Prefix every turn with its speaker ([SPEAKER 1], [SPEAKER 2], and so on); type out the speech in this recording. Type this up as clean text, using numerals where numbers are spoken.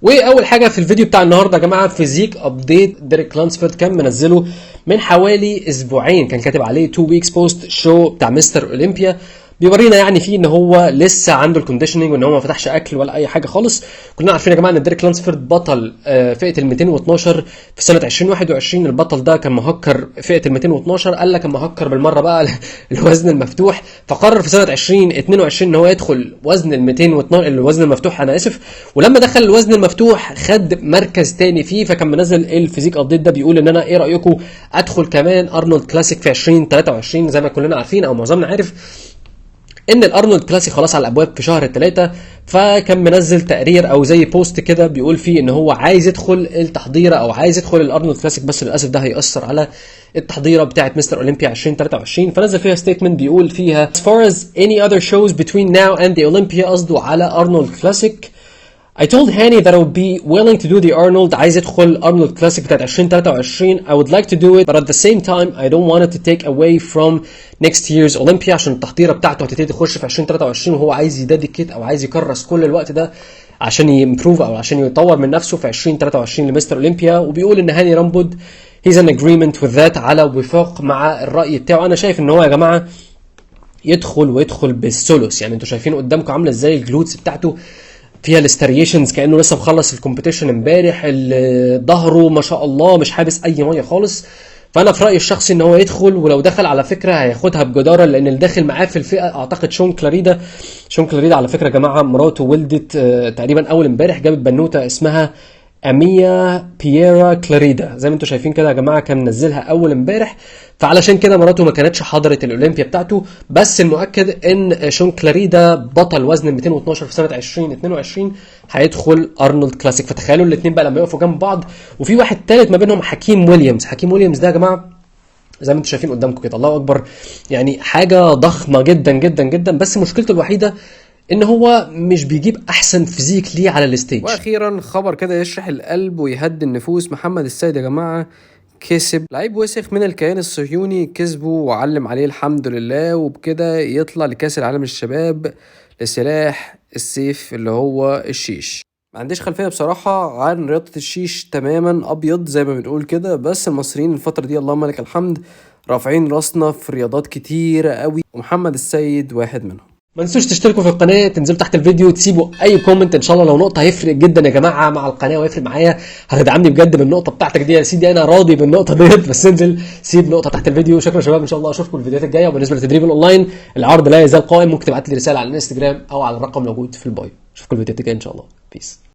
[SPEAKER 1] واول حاجه في الفيديو بتاع النهارده يا جماعه فيزيك ابديت ديريك لانسفورد كان منزله من حوالي اسبوعين، كان كاتب عليه 2 ويكس بوست شو بتاع مستر اولمبيا، بيورينا يعني فيه ان هو لسه عنده الكونديشننج وان هو ما فتحش اكل ولا اي حاجه خالص. كلنا عارفين يا جماعه ان ديريك لانسفورد بطل فئه ال 212 في سنه 2021. البطل ده كان مهكر فئه ال 212، قال لك اما هكر بالمره بقى الوزن المفتوح، فقرر في سنه 2022 ان هو يدخل وزن ال 212 الوزن المفتوح انا اسف. ولما دخل الوزن المفتوح خد مركز تاني فيه، فكان منزل الفيزيك ابديت ده بيقول ان انا ايه رايكم ادخل كمان ارنولد كلاسيك في 2023 زي ما كلنا عارفين او معظمنا عارف ان الارنولد كلاسيك خلاص على الابواب في شهر 3. فكان منزل تقرير او زي بوست كده بيقول فيه ان هو عايز يدخل التحضيره او عايز يدخل الارنولد كلاسيك، بس للاسف ده هيأثر على التحضيره بتاعه مستر اولمبيا 2023. فنزل فيها ستيتمنت بيقول فيها as far as any other shows between now and the Olympia، قصده على ارنولد كلاسيك. I told Hani that I would be willing to do the Arnold. عايز يدخل Arnold Classic بتاعت 2023. I would like to do it, but at the same time I don't want it to take away from next year's Olympia، عشان التحضيره بتاعته هتبتدي تخش في 2023 وهو عايز يديديكيت او عايز يكرس كل الوقت ده عشان يمبروف او عشان يطور من نفسه في 2023 لمستر اولمبيا. وبيقول ان هاني رامبود he's an agreement with that، على وفاق مع الرأي بتاعه. انا شايف ان هو يا جماعه يدخل بالسولوس، يعني انتوا شايفين قدامكم عامله ازاي الجلوتس بتاعته فيها الاستريشنز كانه لسه مخلص الكومبيتيشن امبارح، ظهره ما شاء الله مش حابس اي ميه خالص. فانا في رايي الشخصي ان هو يدخل، ولو دخل على فكره هياخدها بجداره، لان اللي داخل معاه في الفئه اعتقد شون كلاريدا على فكره يا جماعه مراته ولدت تقريبا اول امبارح، جابت بنوته اسمها اميا بييرا كلاريدا زي ما انتم شايفين كده يا جماعه، كان منزلها اول امبارح. فعلشان كده مراته ما كانتش حضرت الاولمبيا بتاعته، بس المؤكد ان شون كلاريدا بطل وزن 212 في سنه 2022 هيدخل ارنولد كلاسيك. فتخيلوا الاثنين بقى لما يقفوا جنب بعض، وفي واحد ثالث ما بينهم حكيم ويليامز ده يا جماعه زي ما انتم شايفين قدامكم كده، الله اكبر، يعني حاجه ضخمه جدا جدا جدا. بس مشكلته الوحيده ان هو مش بيجيب احسن فيزيك ليه على الستيج.
[SPEAKER 2] واخيرا خبر كده يشرح القلب ويهدي النفوس، محمد السيد يا جماعه كسب لعيب وسخ من الكيان الصهيوني، كسبه وعلم عليه الحمد لله، وبكده يطلع لكاس العالم للشباب لسلاح السيف اللي هو الشيش. ما عنديش خلفيه بصراحه عن رياضه الشيش تماما، ابيض زي ما بنقول كده، بس المصريين الفتره دي اللهم لك الحمد رافعين راسنا في رياضات كتيره قوي، ومحمد السيد واحد منهم.
[SPEAKER 1] ما تنسوش تشتركوا في القناه، تنزلوا تحت الفيديو تسيبوا اي كومنت ان شاء الله، لو نقطه هيفرق جدا يا جماعه مع القناه وهيفرق معايا، هتدعمني بجد بالنقطه بتاعتك دي يا سيدي، انا راضي بالنقطه ديت، بس انزل سيب نقطه تحت الفيديو. شكرا يا شباب، ان شاء الله اشوفكم الفيديوهات الجايه. وبالنسبه للتدريب الاونلاين العرض لا يزال قائم، ممكن تبعت لي رساله على الانستجرام او على الرقم موجود في البايو. اشوفكم الفيديوهات الجايه ان شاء الله. بيس.